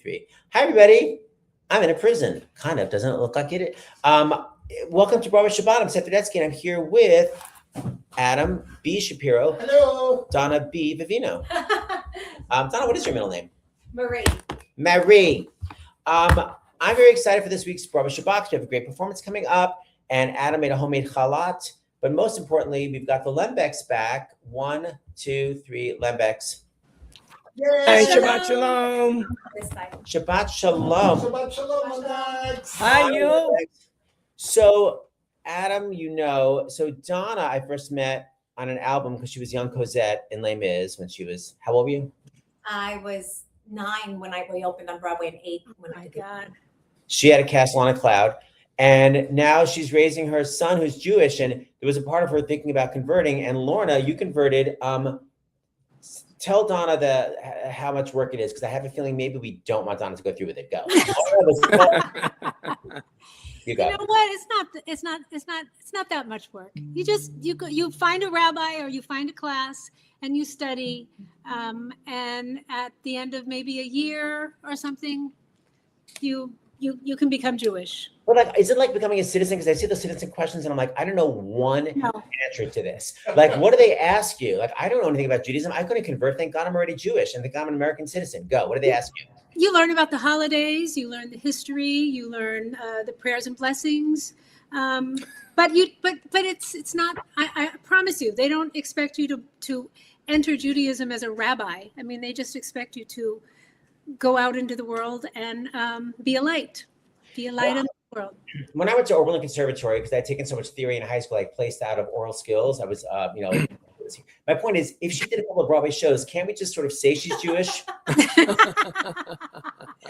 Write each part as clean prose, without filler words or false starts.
Three. Hi, everybody. I'm in a prison. Kind of. Doesn't it look like it? Welcome to Broadway Shabbat. I'm Seth Rudetsky, and I'm here with Adam B. Shapiro. Hello. Donna B. Vivino. Donna, what is your middle name? Marie. Marie. I'm very excited for this week's Broadway Shabbat. We have a great performance coming up, and Adam made a homemade chalat. But most importantly, we've got the Lembecks back. 1, 2, 3, Lembecks. Yay. Shabbat shalom. This side. Shabbat shalom. Shabbat shalom, Alex. Hi, you. So, Adam, so Donna, I first met on an album because she was young Cosette in Les Mis when she was, how old were you? I was 9 when we opened on Broadway and 8 when I did. God. She had a castle on a cloud. And now she's raising her son who's Jewish. And there was a part of her thinking about converting. And Lorna, you converted. Tell Donna how much work it is, because I have a feeling maybe we don't want Donna to go through with it. Go. You go. You know what? It's not that much work. You find a rabbi or you find a class and you study, and at the end of maybe a year or something, you can become Jewish. But is it like becoming a citizen? Because I see the citizen questions and I'm like, I don't know one No. answer to this. Like, what do they ask you? Like, I don't know anything about Judaism. I couldn't convert. Thank God I'm already Jewish and thank God I'm an American citizen. Go. What do they ask you? You learn about the holidays. You learn the history. You learn the prayers and blessings. But it's not. I promise you, they don't expect you to enter Judaism as a rabbi. I mean, they just expect you to go out into the world and be a light. Be a light in the world. When I went to Oberlin Conservatory, because I had taken so much theory in high school, I placed out of oral skills. I was, my point is, if she did a couple of Broadway shows, can't we just sort of say she's Jewish?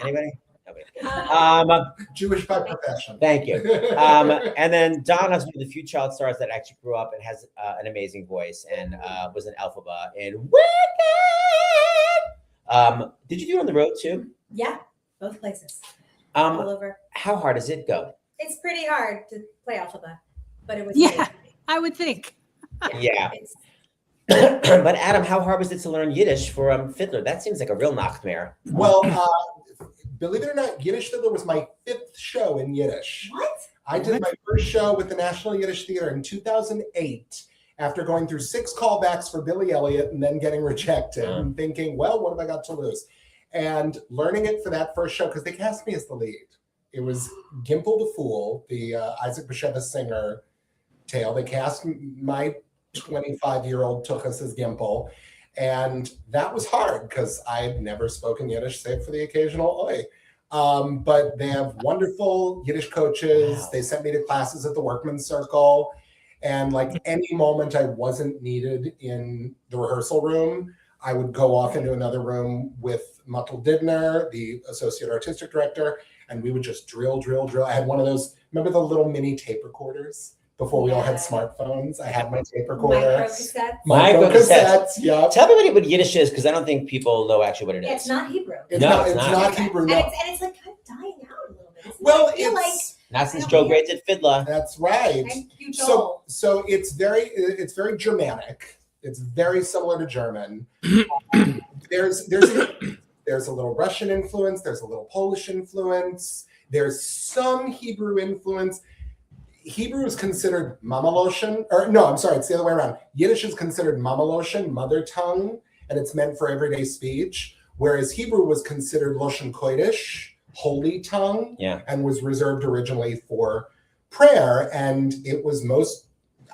Anybody? Nobody. Jewish by profession. Thank you. And then Donna's one of the few child stars that actually grew up and has an amazing voice and was an Elphaba in Wicked. Did you do it on the road too? Yeah, both places. All over. How hard does it go? It's pretty hard to play alphabet, but it was Yeah, great. I would think. Yeah. It's, But Adam, how hard was it to learn Yiddish for Fiddler? That seems like a real nightmare. Well, believe it or not, Yiddish Fiddler was my 5th show in Yiddish. what? I did my first show with the National Yiddish Theater in 2008 after going through 6 callbacks for Billy Elliot and then getting rejected and thinking, well, what have I got to lose? And learning it for that first show, because they cast me as the lead. It was Gimple the Fool, the Isaac Bashevis singer tale. They cast my 25-year-old Tuchus as Gimple. And that was hard because I had never spoken Yiddish, save for the occasional oi. But they have wonderful Yiddish coaches. Wow. They sent me to classes at the Workman's Circle. And like any moment I wasn't needed in the rehearsal room, I would go off into another room with Muttel Dibner, the associate artistic director, and we would just drill. I had one of those, remember the little mini tape recorders before we all had smartphones? I had my tape recorder. Micro cassettes. Micro-cassettes, yeah. Tell everybody what Yiddish is, because I don't think people know actually what it is. It's not Hebrew. It's No, not, it's it's not. not Hebrew, And no. it's like kind of dying out a little bit. Well, I feel it's, Not since Joe Gray did Fiddler. that's right. thank you, Joel. So it's very Germanic. It's very similar to German. There's a little Russian influence. There's a little Polish influence. There's some Hebrew influence. Hebrew is considered Mamaloshen, or no, I'm sorry, it's the other way around. Yiddish is considered Mamaloshen, mother tongue, and it's meant for everyday speech, whereas Hebrew was considered Loshen Kodesh, holy tongue, and was reserved originally for prayer, and it was most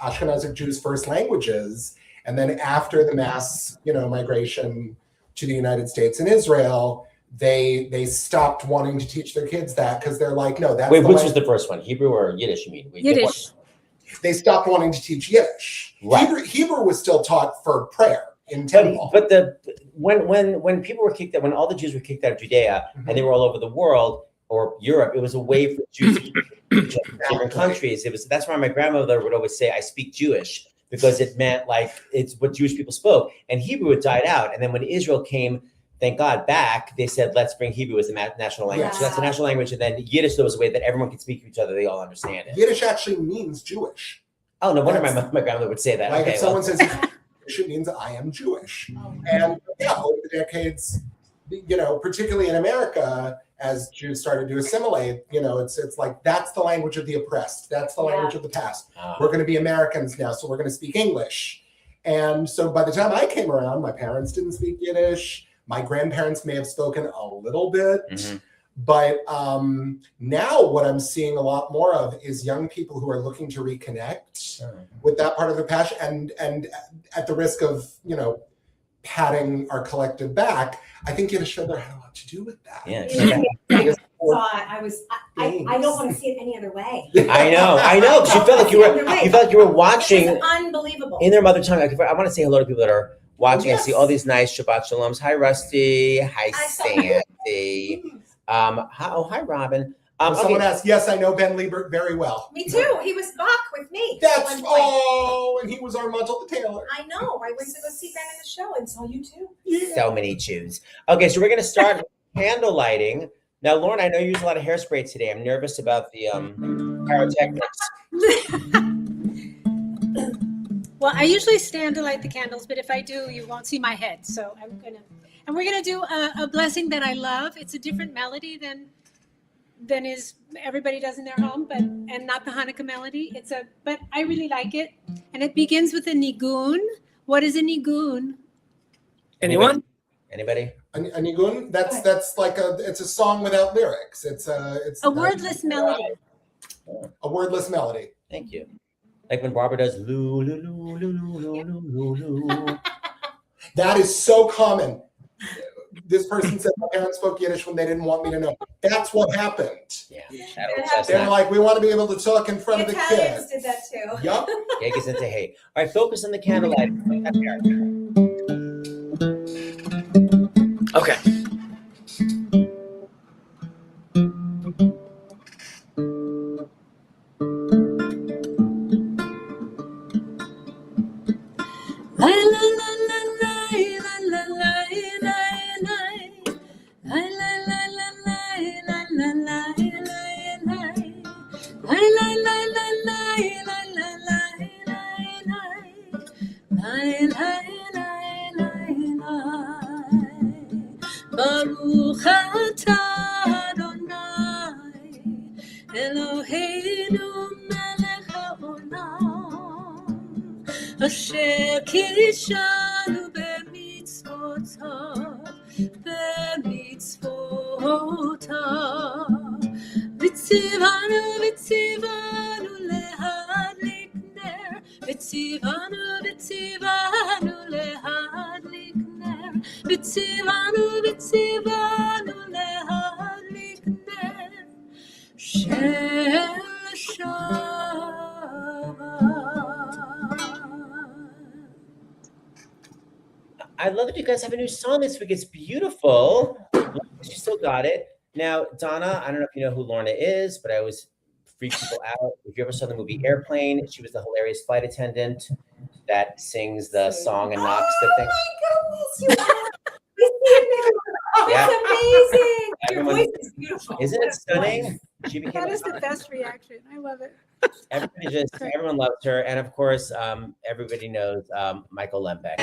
Ashkenazic Jews' first languages. And then after the mass, migration to the United States and Israel, they stopped wanting to teach their kids that because they're like, no, that's Wait, which was the first one? Hebrew or Yiddish, you mean? Yiddish. They stopped wanting to teach Yiddish. Right. Hebrew was still taught for prayer in temple. But when people were kicked out, when all the Jews were kicked out of Judea and they were all over the world or Europe, it was a way for Jews to teach different countries. That's why my grandmother would always say, I speak Jewish, because it meant like it's what Jewish people spoke. And Hebrew had died out. And then when Israel came, thank God, back, they said, let's bring Hebrew as the national language. So that's the national language. And then Yiddish, there was a way that everyone could speak to each other. They all understand it. Yiddish actually means Jewish. Oh, no wonder my grandmother would say that. Like Okay, if someone says Yiddish, it means I am Jewish. And yeah, over the decades, particularly in America, as Jews started to assimilate, it's like that's the language of the oppressed. That's the language of the past. We're going to be Americans now, so we're going to speak English. And so by the time I came around, my parents didn't speak Yiddish. My grandparents may have spoken a little bit. Mm-hmm. But now what I'm seeing a lot more of is young people who are looking to reconnect with that part of their passion, and at the risk of, patting our collective back, I think Yiddish Feather had a lot to do with that. Yeah. I don't want to see it any other way. I know. Because you felt like you were watching. It's unbelievable. In their mother tongue. I want to say hello to people that are watching. I see all these nice Shabbat Shaloms. Hi, Rusty. Hi, Sandy. Hi, Robin. Someone asked, yes, I know Ben Liebert very well. Me too. He was Bach with me. And he was our Montel the Taylor. I know. I went to go see Ben in the show and saw you too. Yeah. So many Jews. Okay, so we're going to start with candle lighting. Now, Lauren, I know you use a lot of hairspray today. I'm nervous about the pyrotechnics. Well, I usually stand to light the candles, but if I do, you won't see my head. So and we're gonna do a blessing that I love. It's a different melody than everybody does in their home, and not the Hanukkah melody. But I really like it, and it begins with a nigun. What is a nigun? Anyone? Anybody? A nigun? That's like it's a song without lyrics. It's a wordless melody. A wordless melody. Thank you. Like when Barbara does loo loo loo loo loo loo loo. That is so common. This person said my parents spoke Yiddish when they didn't want me to know. That's what happened. Yeah. They're like, we want to be able to talk in front of the Italians kids. did that too. Yup. Yeah, it gets into hate. All right, focus on the candlelight. Okay. Baruch atah Adonai Eloheinu melech haolam asher kishanu b'mitzvotav v'tzivanu lehadlik ner v'tzivanu lehadlik ner v'tzivanu lehadlik ner shel I love that you guys have a new song this week. It's beautiful. She still got it. Now, Donna, I don't know if you know who Lorna is, but I always freak people out. If you ever saw the movie Airplane, she was the hilarious flight attendant that sings the song and knocks the thing. Oh, Yeah. it's amazing. Everyone- Your voice is beautiful. Isn't it stunning? She became That is the best reaction. I love it. everyone loves her, and of course, everybody knows Michael Lembeck.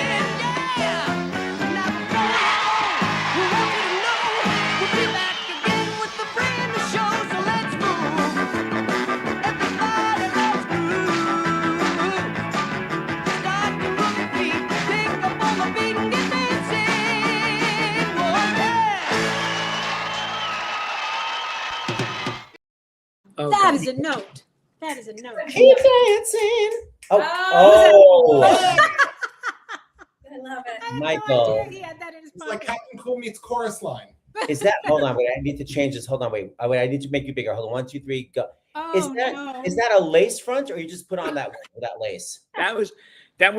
Okay. That is a note. That is a note. Keep dancing. Oh. Oh. I love it. I had Michael. no idea he had that in his It's like pocket. Captain Cool meets chorus line. Is that? Hold on, wait. I need to change this. Hold on, wait. I need to make you bigger. Hold on. 1, 2, 3, go. Oh, Is no. that a lace front, or you just put on that lace? That was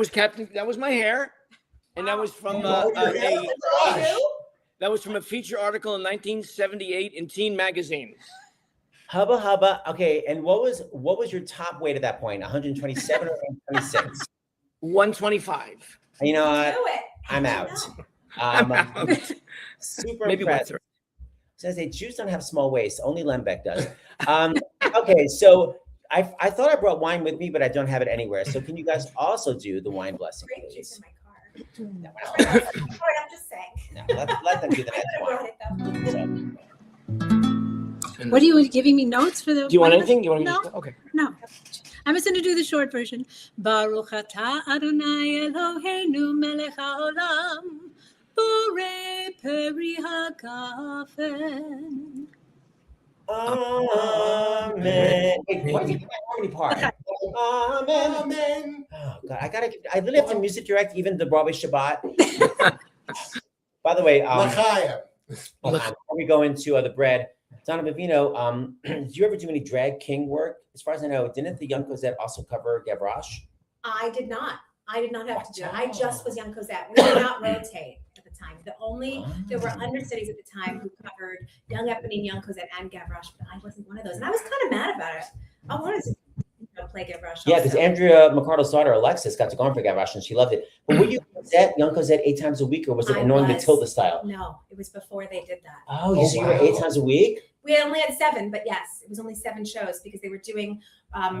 Captain. That was my hair, and that was from that was from a feature article in 1978 in Teen Magazine. Hubba hubba. Okay, and what was your top weight at that point? 127 or 126? 125. You know what? Do it. I'm out. Super Maybe impressed. 130. So I say Jews don't have small waists. Only Lembeck does. Okay, so I thought I brought wine with me, but I don't have it anywhere. So can you guys also do the wine blessing, Grape juice please? in my car. No, I'm just saying. let them do the I next would one. have brought it though. What are you giving me notes for the? Do you want anything? You want to No. Okay. No. I'm just going to do the short version. Baruch atah Adonai Eloheinu melech haolam, borei peri hagafen. Amen. Wait, why did you get my harmony part? Amen. Amen. Oh God, I literally have to music direct even the Broadway Shabbat. By the way, L'chaim. before we go into the bread, Donna Bavino, did you ever do any drag king work? As far as I know, didn't the Young Cosette also cover Gavroche? I did not have to do it. I just was Young Cosette. We did not rotate at the time. There were understudies at the time who covered Young Eponine, Young Cosette, and Gavroche, but I wasn't one of those. And I was kind of mad about it. I wanted to play Gavroche. Yeah, because Andrea McCardle's daughter, Alexis, got to go on for Gavroche and she loved it. But were you Cosette, Young Cosette 8 times a week, or was it annoying Matilda style? No, it was before they did that. Oh, you were 8 times a week? We only had 7, but yes, it was only 7 shows because they were doing,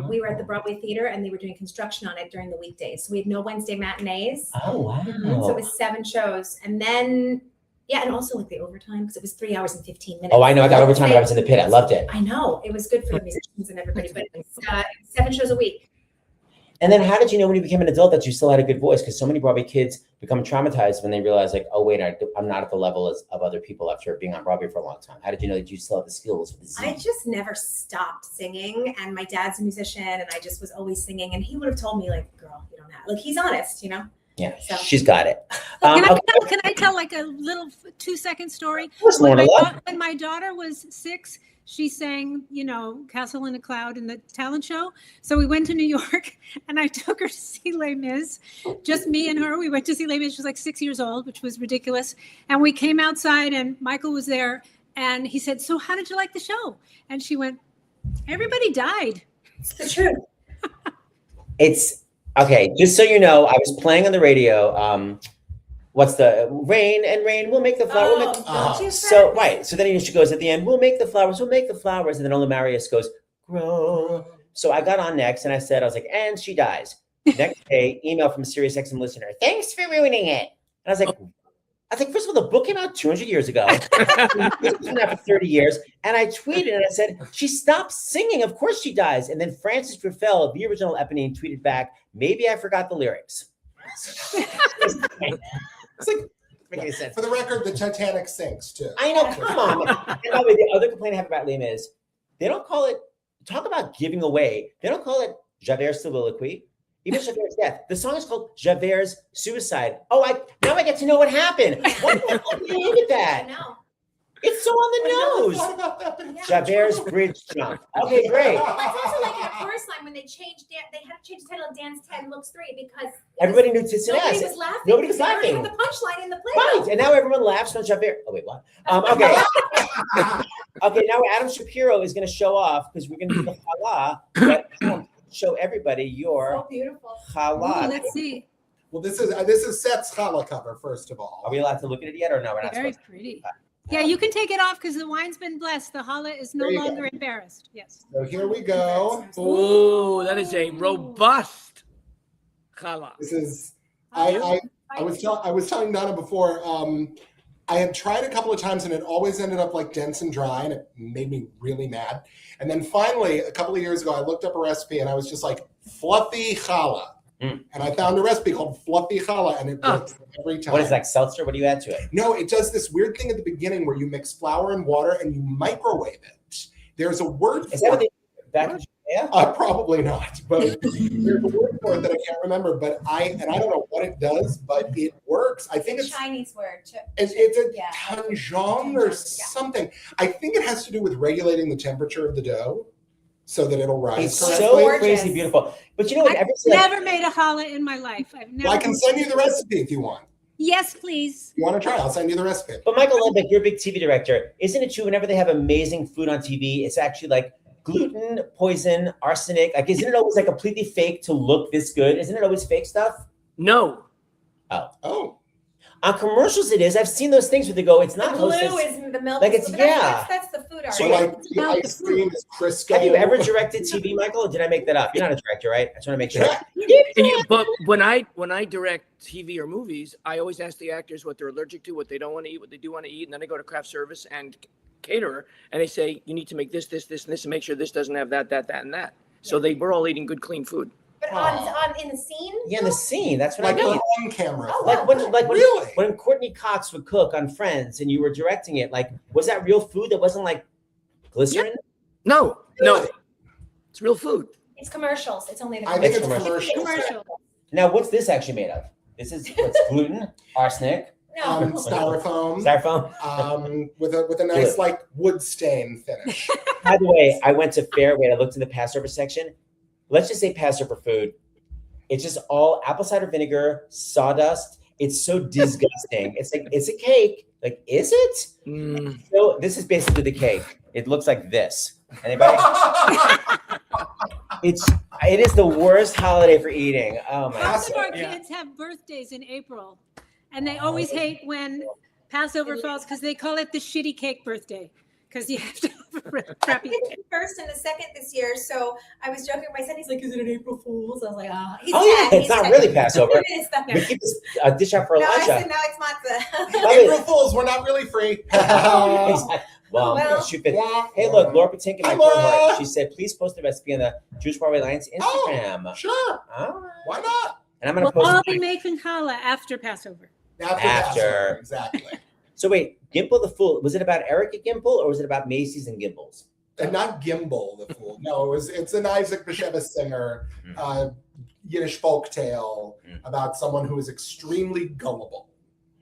we were at the Broadway Theater and they were doing construction on it during the weekdays. So we had no Wednesday matinees. Oh, wow. So it was 7 shows. And then, yeah, and also like the overtime because it was 3 hours and 15 minutes. Oh, I know. I got overtime when I was in the pit. I loved it. I know. It was good for the musicians and everybody, but it's 7 shows a week. And then how did you know when you became an adult that you still had a good voice? Because so many Broadway kids become traumatized when they realize like, oh, wait, I'm not at the level of other people after being on Broadway for a long time. How did you know that you still have the skills? I just never stopped singing. And my dad's a musician and I just was always singing. And he would have told me like, girl, you don't have, like, he's honest, you know? Yeah, So. she's got it. Can I tell like a little 2-second story? When my daughter was 6, she sang, Castle in a Cloud in the talent show. So we went to New York and I took her to see Les Mis. Just me and her. We went to see Les Mis. She was like 6 years old, which was ridiculous. And we came outside and Michael was there and he said, so how did you like the show? And she went, everybody died. It's the truth. It's okay. Just so you know, I was playing on the radio. What's the rain and rain? We'll make the flower. So right. So then she goes at the end. We'll make the flowers. We'll make the flowers. And then Ola Marius goes grow. So I got on next and I was like, and she dies. Next day, email from a Sirius XM listener. Thanks for ruining it. And I was like, first of all, the book came out 200 years ago. It's been out for 30 years. And I tweeted and I said, she stopped singing. Of course she dies. And then Francis Griffel, the original Eponine, tweeted back, maybe I forgot the lyrics. It's like, making any sense. For the record, the Titanic sinks too. I know, come on. And by the way, the other complaint I have about Les Mis, they don't call it, talk about giving away. They don't call it Javert's soliloquy, even Javert's death. The song is called Javert's suicide. Oh, now I get to know what happened. What the hell did you look at that? I know. It's so on the nose. Javert's bridge jump. Okay, great. It's also like in the chorus line when they changed, they had to change the title of Dance 10 Looks 3 because everybody knew Cincinnati. Nobody was laughing. Nobody was laughing. The punchline in the play. Right, and now everyone laughs when Javert. Oh wait, what? Okay. Okay, now Adam Shapiro is going to show off because we're going to do the challah. But show everybody your so beautiful challah. Let's see. Well, this is Seth's challah cover. First of all, Are we allowed to look at it yet, or no? We're not. Very pretty. Yeah, you can take it off because the wine's been blessed. The challah is no longer embarrassed. Yes. So here we go. Oh, that is a robust challah. This is I was telling Donna before. I had tried a couple of times and it always ended up like dense and dry, and it made me really mad. And then finally, a couple of years ago, I looked up a recipe and I was just like fluffy challah. And I found a recipe called Fluffy Challah, and it works every time. What is that, seltzer? What do you add to it? No, it does this weird thing at the beginning where you mix flour and water and you microwave it. There's a word for it. Back in Judea? Probably not, but there's a word for it that I can't remember. But I don't know what it does, but it works. I think it's a Chinese word. It's a tanjong or something. I think it has to do with regulating the temperature of the dough, so that it'll rise. It's so crazy beautiful. But you know what? I've never made a challah in my life. Well, I can send you the recipe if you want. Yes, please. You want to try? I'll send you the recipe. But Michael Lembeck, you're a big TV director. Isn't it true whenever they have amazing food on TV, it's actually like gluten, poison, arsenic? Like, isn't it always like completely fake to look this good? Isn't it always fake stuff? No. Oh. On commercials, it is. I've seen those things where they go, it's The not blue Hostess. is the milk. Like is it's- blue, but yeah. That's the food art. So So, like the about ice the cream is Crisco. Have you ever directed TV, Michael? Or did I make that up? You're not a director, right? I just want to make sure. Yeah. But when I direct TV or movies, I always ask the actors what they're allergic to, what they don't want to eat, what they do want to eat, and then I go to craft service and caterer, and they say you need to make this, this, this, and this, and make sure this doesn't have that, and that. So we're all eating good, clean food. But on in the scene. Yeah, in the scene. That's what Like I mean. on camera. Oh, Like when Really? when Courtney Cox would cook on Friends and you were directing it, like was that real food that wasn't like glycerin? No, it's real food. It's commercials. It's only the I think it's commercials. commercials. Commercial. Now what's this actually made of? This is what's gluten, arsenic, No. Styrofoam. styrofoam. With a nice like wood stain finish. By the way, I went to Fairway. I looked in the Passover section. Let's just say Passover food. It's just all apple cider vinegar, sawdust. It's so disgusting. It's like it's a cake. Like, is it? Mm. So this is basically the cake. It looks like this. Anybody? It is the worst holiday for eating. Oh my Half of god. our kids have birthdays in April, and they always hate when Passover falls because they call it the shitty cake birthday because you have to have a crappy It's cake. the first and the second this year. So I was joking with my son. He's like, "Is it an April Fool's?" I was like, "Ah." He's Oh yeah, 10. it's He's not 10. really Passover. It is the- We keep this dish out for No, I Elijah. said, no, it's matzah. April Fools, we're not really free. Exactly. Well, Well, shoot it. Hey, look, Laura Patinkin, my Hi, Laura. cohort, she said, please post the recipe on the Jewish Broadway Alliance Instagram. Sure. All right. Why not? And I'm going to We'll all post be it. making challah after Passover. After. Passover, exactly. So wait, Gimple the Fool, was it about Erica Gimple or was it about Macy's and Gimbals? And not Gimbal the Fool. No, it's an Isaac Bashevis singer, Yiddish folk tale about someone who is extremely gullible.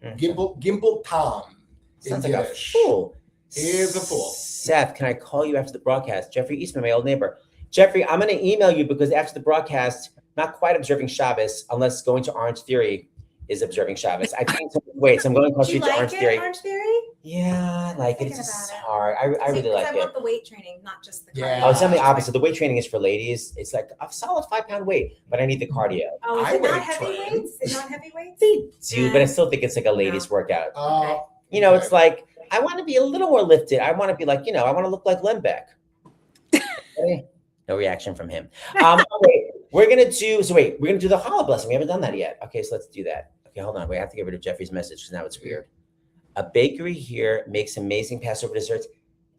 Gimbal Tom in Sounds like a Yiddish. fool. He is a fool. Seth, can I call you after the broadcast? Jeffrey Eastman, my old neighbor. Jeffrey, I'm going to email you because after the broadcast, not quite observing Shabbos, unless going to Orange Theory is observing Shabbos. I think wait, so I'm going across Do you street to like Orange it, Theory. Orange Theory? Yeah, I like it. Thinking It's just about it. hard. I really like I it. want the weight training, not just the cardio. Yeah. Oh, it's on the opposite. The weight training is for ladies. It's like a solid 5-pound weight, but I need the cardio. Oh, is I it not weight heavy train. weights? Is it not heavy weights? Dude, but I still think it's like a ladies workout. You know, Okay. it's like I want to be a little more lifted. I want to be like, I want to look like Lembeck. No reaction from him. Okay, we're gonna do the challah blessing. We haven't done that yet. Okay, so let's do that. Okay, hold on. We have to get rid of Jeffrey's message because now it's weird. A bakery here makes amazing Passover desserts.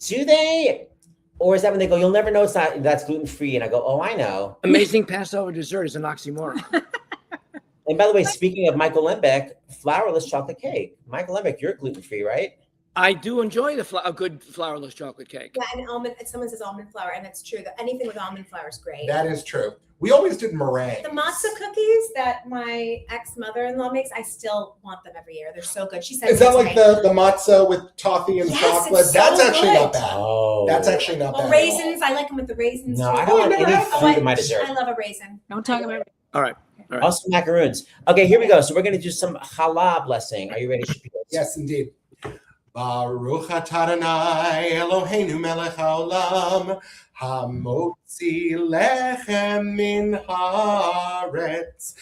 Do they? Or is that when they go, you'll never know that's gluten free? And I go, oh, I know. Amazing Passover dessert is an oxymoron. And by the way, speaking of Michael Lembeck, flourless chocolate cake. Michael Lembeck, you're gluten free, right? I do enjoy a good flourless chocolate cake. Yeah, and almond. Someone says almond flour, and that's true. That anything with almond flour is great. That is true. We always did meringue. The matzah cookies that my ex-mother-in-law makes, I still want them every year. They're so good. She said, Is that like the matzah with toffee and Yes, chocolate? it's so That's actually good. not bad. Oh. That's actually not well, bad. raisins. I like them with the raisins. No, too. I don't want never any had fruit in my dessert. I love a raisin. Don't talk about it. All right. Also macaroons. Okay, here we go. So we're going to do some challah blessing. Are you ready, Shapiro? Yes, indeed. Baruch atah Adonai Eloheinu melech haolam hamotzi lechem min haaretz.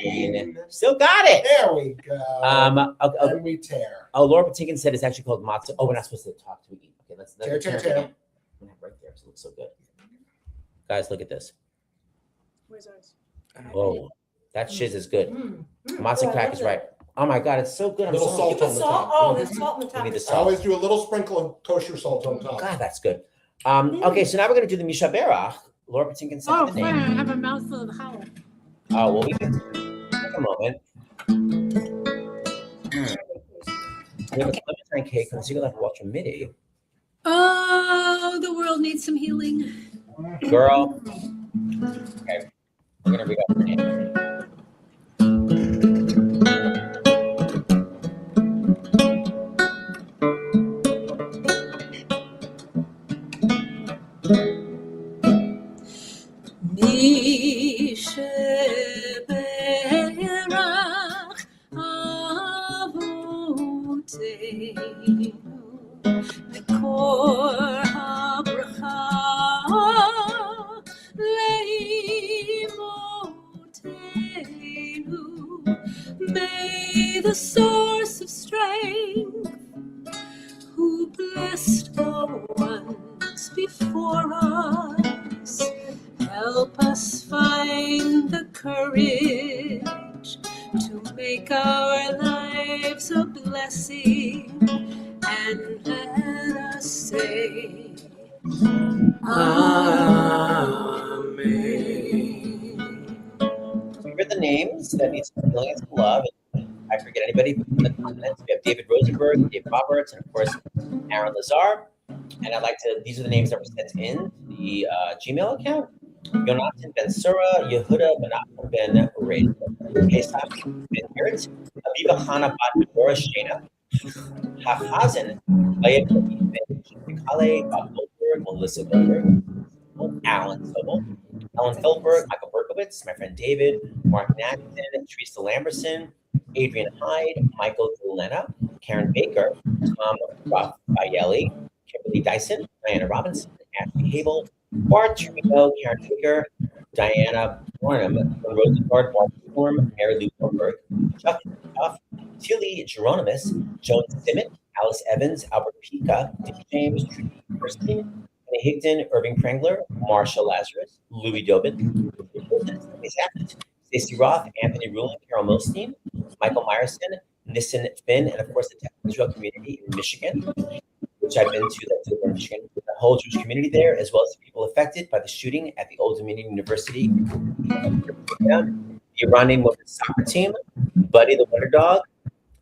Amen. Still got it. There we go. Okay. And we tear. Oh, Laura Patinkin said it's actually called matzah. Oh, we're not supposed to talk to eat. Okay, let's Tear, tear, it tear. again. I'm gonna have right there. It looks so good. Guys, look at this. Where's ours? Whoa, that shiz is good. Mm. Matzah crack is right. Oh my god, it's so good. I'm Little so salt The on the salt. top. Oh, there's salt on the We top. need the I salt. always do a little sprinkle of kosher salt on top. God, that's good. Okay, so now we're gonna do the Misha Berach. Laura Patinkin said Oh, the fine. I name. have a mouthful of challah. Oh, well, we can take a moment. We have a clementine cake from the Single Life Walter MIDI. Oh, the world needs some healing. Girl. Okay, we're gonna read out the name. Berach Avoteinu V'kor habracha leimotenu the source of strength, who blessed the ones before us. Help us find the courage to make our lives a blessing, and let us say, Amen. Remember the names that need some healing and some love. I forget anybody from the comments. We have David Rosenberg, Dave Roberts, and of course, Aaron Lazar. And I'd like to, these are the names that were sent in the Gmail account. Yonatan Ben Sura, Yehuda Menachem Ben Reid, Pesach Ben Hirt, Aviva Chana Bat Deborah Shana, Hachazen, Bayek Ben Shikale, Bob Goldberg, Melissa Goldberg, Alan Sobel, Ellen Philberg, Michael Berkowitz, my friend David, Mark Nathan, Teresa Lamberson, Adrian Hyde, Michael Zulena, Karen Baker, Tom Raffaelli, Kimberly Dyson, Diana Robinson, Ashley Hable, Bart Trino, Karen Baker, Diana Barnum, Rosengard, Bart Storm, Mary Lou Goldberg, Chuck Duff, Tilly Geronimus, Joan Simmet, Alice Evans, Albert Pica, Dick James, Trudy Kirsten, Annie Higdon, Irving Prangler, Marsha Lazarus, Louis Dobin, Stacey Roth, Anthony Rulin, Carol Milstein, Michael Myerson, Nissen Finn, and of course the Israel community in Michigan, which I've been to, that's over in Michigan, the whole Jewish community there, as well as the people affected by the shooting at the Old Dominion University, the Iranian women's soccer team, Buddy the Wonder Dog,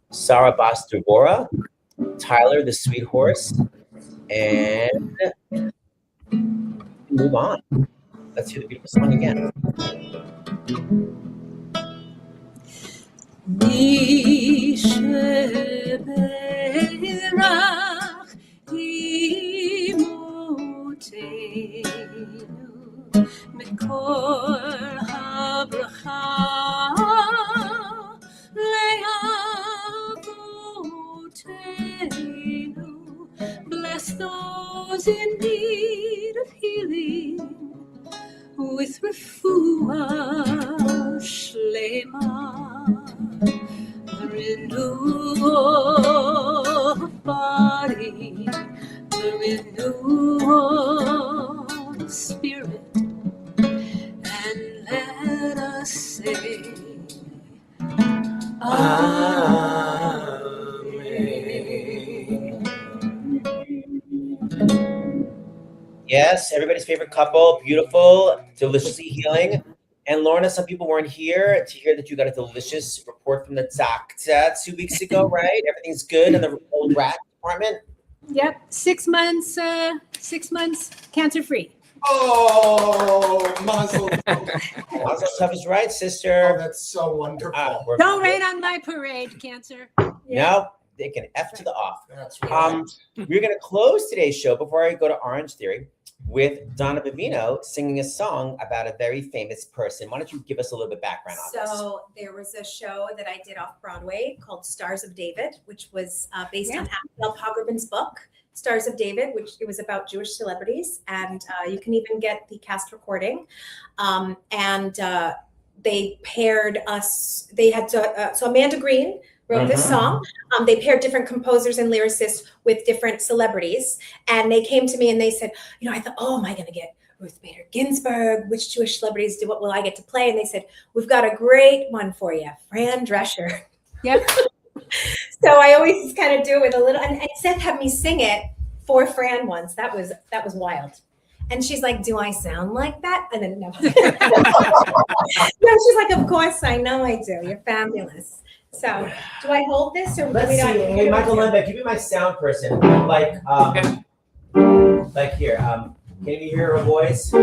Sarah Bas Devora, Tyler the Sweet Horse, and move on. Let's hear the beautiful song again. Sheberach imotenu mikol habracha leavotenu. Bless those in need of healing with refuah shlema, the renewal of body, the renewal of spirit, and let us say, Amen. Yes, everybody's favorite couple, beautiful, deliciously healing. And Lorna, some people weren't here to hear that you got a delicious report from the doctor 2 weeks ago, right? Everything's good in the old rat department? Yep, 6 months, 6 months cancer-free. Oh, Mazel Mazel tov is right, Oh, sister. that's so wonderful. Don't rain on my parade, cancer. No, they can F to the off. That's right. We're going to close today's show before I go to Orange Theory with Donna Bovino singing a song about a very famous person. Why don't you give us a little bit of background on this? So there was a show that I did off Broadway called Stars of David, which was based on Abigail Pogrebin's book, Stars of David, which it was about Jewish celebrities. And you can even get the cast recording. They paired us, they had to, so Amanda Green wrote this song. They paired different composers and lyricists with different celebrities. And they came to me and they said, you know, I thought, oh, am I going to get Ruth Bader Ginsburg? Which Jewish celebrities what will I get to play? And they said, we've got a great one for you, Fran Drescher. Yep. So I always kind of do it with a little, and Seth had me sing it for Fran once. That was wild. And she's like, do I sound like that? And then, no. No, she's like, of course I know I do. You're fabulous. So do I hold this or Let's we see. don't? Hey, Michael Lundbeck, give me my sound person. Like here. Can you hear her voice? I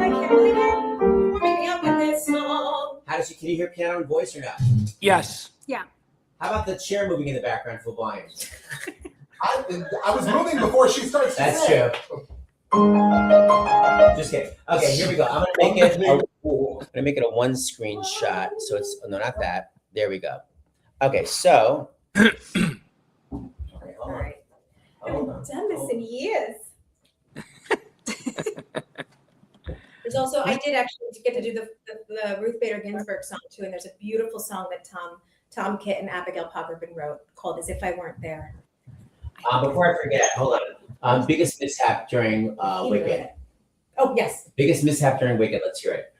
can't believe it. Warming me up with this song. How does she? Can you hear piano and voice or not? Yes. How about the chair moving in the background for volumes? I was moving before she starts to That's sing. true. Just kidding. Okay, here we go. I'm gonna make it a one screen shot. So it's no, not that. There we go. Okay, so. Okay, All hold on. right. I Hold haven't on. done this in years. There's also, I did actually get to do the Ruth Bader Ginsburg song too, and there's a beautiful song that Tom Kitt and Abigail Pogrebin wrote called "As If I Weren't There." Before I forget, hold on. Biggest mishap during Wicked. Oh yes. Biggest mishap during Wicked. Let's hear it.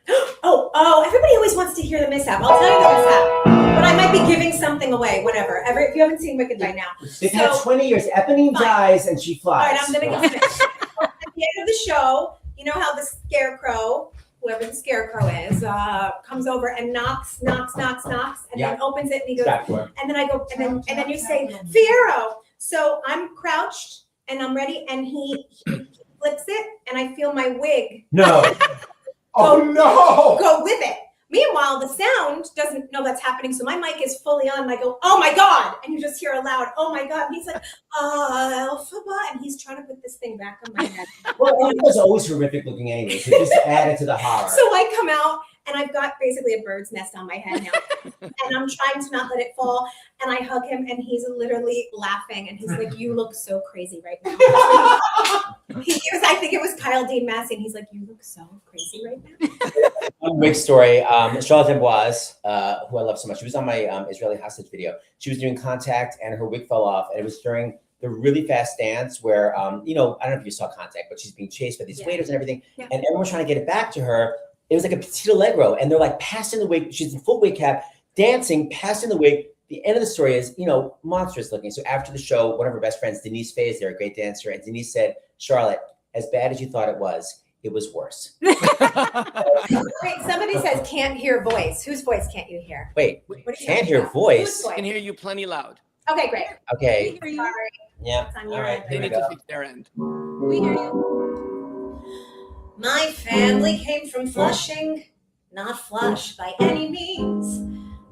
Oh! Everybody always wants to hear the mishap. I'll tell you the mishap, but I might be giving something away. Whatever. If you haven't seen Wicked by now, They've had 20 years. Eponine dies and she flies. All right, I'm gonna get finished. At the end of the show, you know how the scarecrow, whoever the scarecrow is, comes over and knocks, and then opens it, and he goes, and then I go, and then you say, Fiero. So I'm crouched and I'm ready, and he flips it, and I feel my wig. No. Go with it. Meanwhile, the sound doesn't know that's happening, so my mic is fully on, and I go, oh my God, and you just hear a loud, oh my God, and he's like, Alphaba, and he's trying to put this thing back on my head. Well, it was always horrific looking anyway, so just added to the horror. So I come out, and I've got basically a bird's nest on my head now, and I'm trying to not let it fall, and I hug him, and he's literally laughing, and he's like, you look so crazy right now. I think it was Kyle Dean Massey, and he's like, you look so crazy right now. One wig story. Charlotte Amboise, who I love so much, she was on my Israeli hostage video. She was doing Contact, and her wig fell off, and it was during the really fast dance where, I don't know if you saw Contact, but she's being chased by these waiters and everything, and everyone's trying to get it back to her. It was like a petit allegro, and they're like passing the wig. She's in full wig cap, dancing, passing the wig. The end of the story is, monstrous looking. So after the show, one of her best friends, Denise Faye, they're a great dancer, and Denise said, Charlotte, as bad as you thought it was worse. Wait, somebody says can't hear voice. Whose voice can't you hear? Wait, can't hear voice? I can hear you plenty loud. Okay, great. Okay. We hear you. Yeah. All right. They need to fix their end. We hear you. My family came from Flushing, not Flush by any means.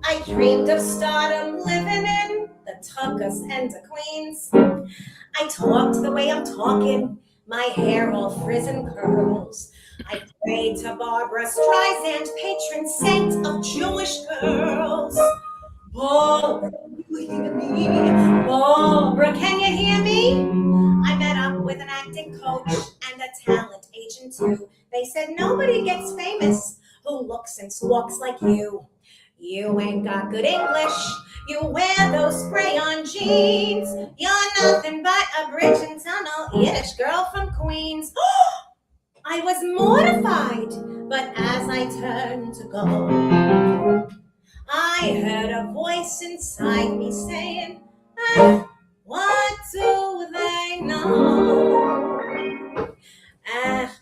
I dreamed of stardom living in the Tuckers and the Queens. I talked the way I'm talking, my hair all frizz and curls. I prayed to Barbara Streisand, patron saint of Jewish girls. Barbara, can you hear me? Barbara, can you hear me? I met up with an acting coach and a talent agent too. They said nobody gets famous who looks and walks like you. You ain't got good English. You wear those spray-on jeans. You're nothing but a bridge and tunnel Yiddish girl from Queens. I was mortified, but as I turned to go, I heard a voice inside me saying, what do they know?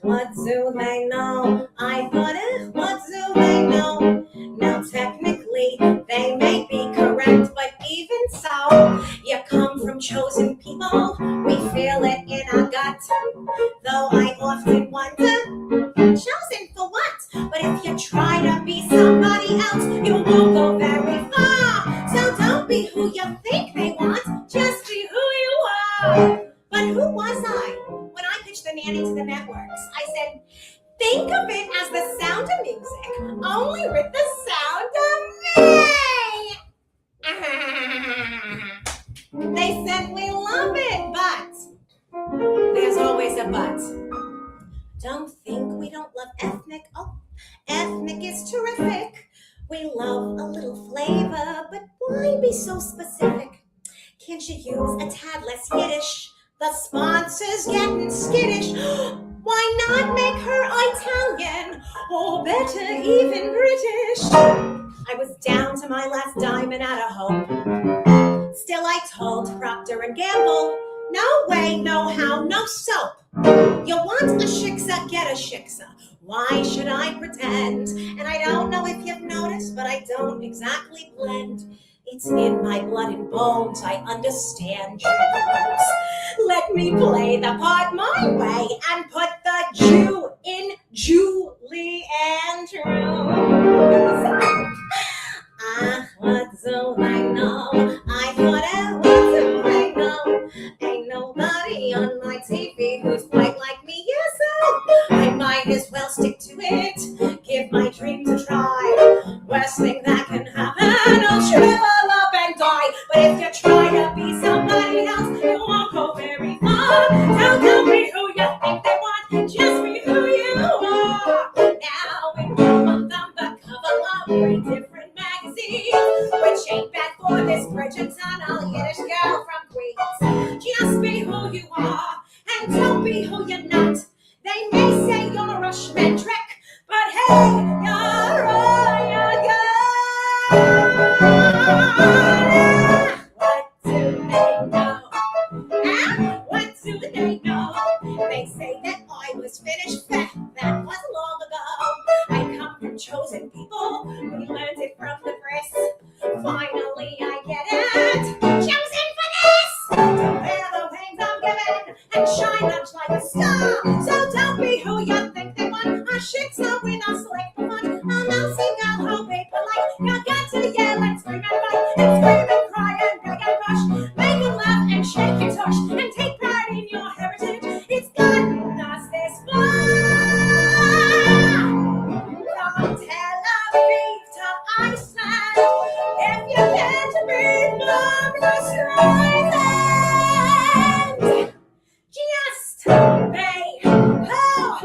What do they know? I thought, what do they know? Now technically, they may be correct, but even so, you come from chosen people. We feel it in our gut. Though I often wonder, chosen for what? But if you try to be somebody else, you won't go very far. So don't be who you think they want, just be who you are. But who was I when I pitched the nanny to the networks? I said, think of it as the sound of music, only with the sound of me. They said, we love it, but there's always a but. Don't think we don't love ethnic. Oh, ethnic is terrific. We love a little flavor, but why be so specific? Can't you use a tad less Yiddish? The sponsor's getting skittish. Why not make her Italian? Or better, even British? I was down to my last dime and out of hope. Still I told Procter & Gamble, no way, no how, no soap. You want a shiksa, get a shiksa. Why should I pretend? And I don't know if you've noticed, but I don't exactly blend. It's in my blood and bones, I understand Jews. Let me play the part my way and put the Jew in Julie Andrews. What do they know? I thought, what do they know? Ain't nobody on my TV who's quite like me, yes, I might as well stick to it. Give my dreams a try. Worst thing that can happen, I'll shrivel up and die. But if you try to be somebody else, you won't go very far. Don't be you're not. They may say you're a Schmendrick, but hey, you're all you're good. What do they know? What do they know? They say that I was finished fat. That was long ago. I come from chosen people. We learned it from the press. Finally, I get it. Chosen for this. To wear the wings I'm given and shine out like a star. So don't be who you think they want. Our chicks are with us like the fun. I'm not single, how big polite. You got to yell and scream and fight. And scream and cry and beg and rush. Make them laugh and shake your tush. And take pride in your heritage. It's gotten us this far. From Tel Aviv to Iceland. If you can't read Marvelous Rising, just say who you are.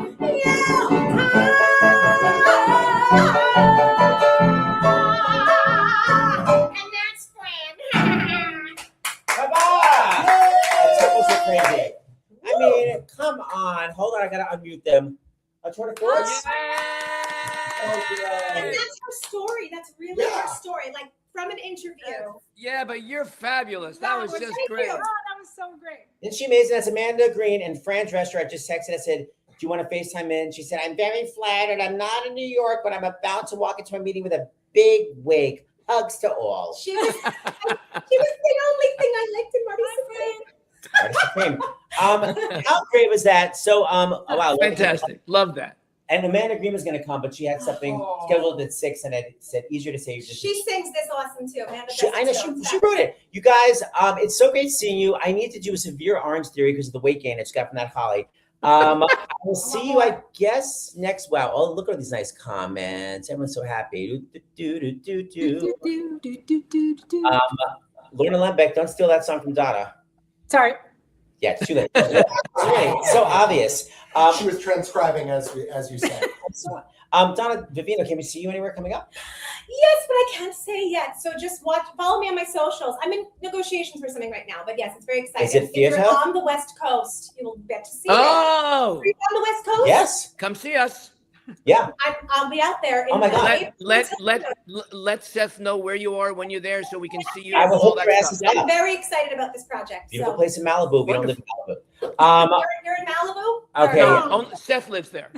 And that's Fran. Come on! That was crazy. I mean, come on. Hold on, I gotta unmute them. A tour de force? And that's her story. That's really her story. Like from an interview. Yeah, but you're fabulous. That was just Thank great. you. Oh, that was so great. Isn't she amazing? That's Amanda Green and Fran Drescher. I just texted and said, do you want to FaceTime in? She said, I'm very flattered. I'm not in New York, but I'm about to walk into a meeting with a big wig. Hugs to all. She was the only thing I liked in Marty Supreme. How great was that? So, oh, wow. Fantastic. Love that. And Amanda Green was going to come, but she had something scheduled at 6, and I said, easier to say. She sings this awesome too. Amanda I know she wrote it. You guys, it's so great seeing you. I need to do a severe orange theory because of the weight gain I just got from that Holly. I will see you, I guess, next. Wow. Oh, look at all these nice comments. Everyone's so happy. Lorna Lembeck, don't steal that song from Donna. Sorry. Yeah, it's too late. It's so obvious. She was transcribing as you said. Donna Vivino, can we see you anywhere coming up? Yes, but I can't say yet. So just follow me on my socials. I'm in negotiations for something right now, but yes, it's very exciting. Is it theater? If you're on the West Coast, you will get to see it. Oh, Are you on the West Coast? Yes. come see us. Yeah. I'll be out there. Oh my God. Let Seth know where you are when you're there so we can see you. I will all hook that your stuff. asses I'm up. very excited about this project. Beautiful So. place in Malibu. We don't live in Malibu. You're in Malibu? Okay. Or- No, Seth lives there.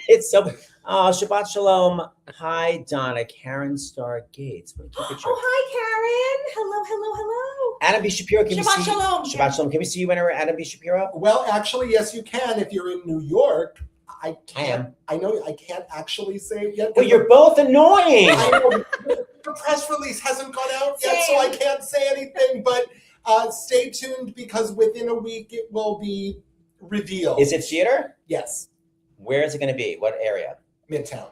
It's so. Shabbat Shalom. Hi, Donna. Karen Star Gates. What a cute picture. Oh, hi, Karen. Hello. Adam B. Shapiro. Can we Shabbat see Shalom. Shabbat Shalom. Can we see you whenever Adam B. Shapiro? Well, actually, yes, you can if you're in New York. I am. I know I can't actually say it yet. Well, you're both annoying. I know the press release hasn't gone out yet, so I can't say anything. But stay tuned because within a week it will be revealed. Is it theater? Yes, Where is it going to be? What area? Midtown,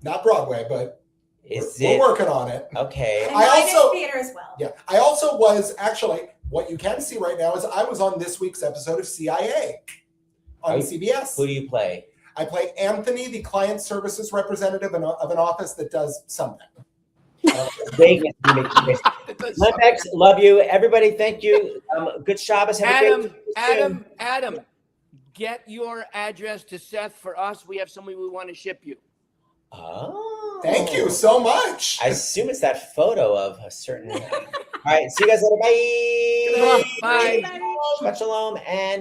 not Broadway, but Is we're it working on it. okay? And I mine also- is theater as well. Yeah, I also was actually. What you can see right now is I was on this week's episode of CIA on CBS. Who do you play? I play Anthony, the client services representative of an office that does something. Vegas. Lembex, love you. Everybody, thank you. Good Shabbos. Have a great Adam, get your address to Seth for us. We have somebody we want to ship you. Oh. Thank you so much. I assume it's that photo of a certain. All right. See you guys later. Bye. Bye. Shabbat Shalom and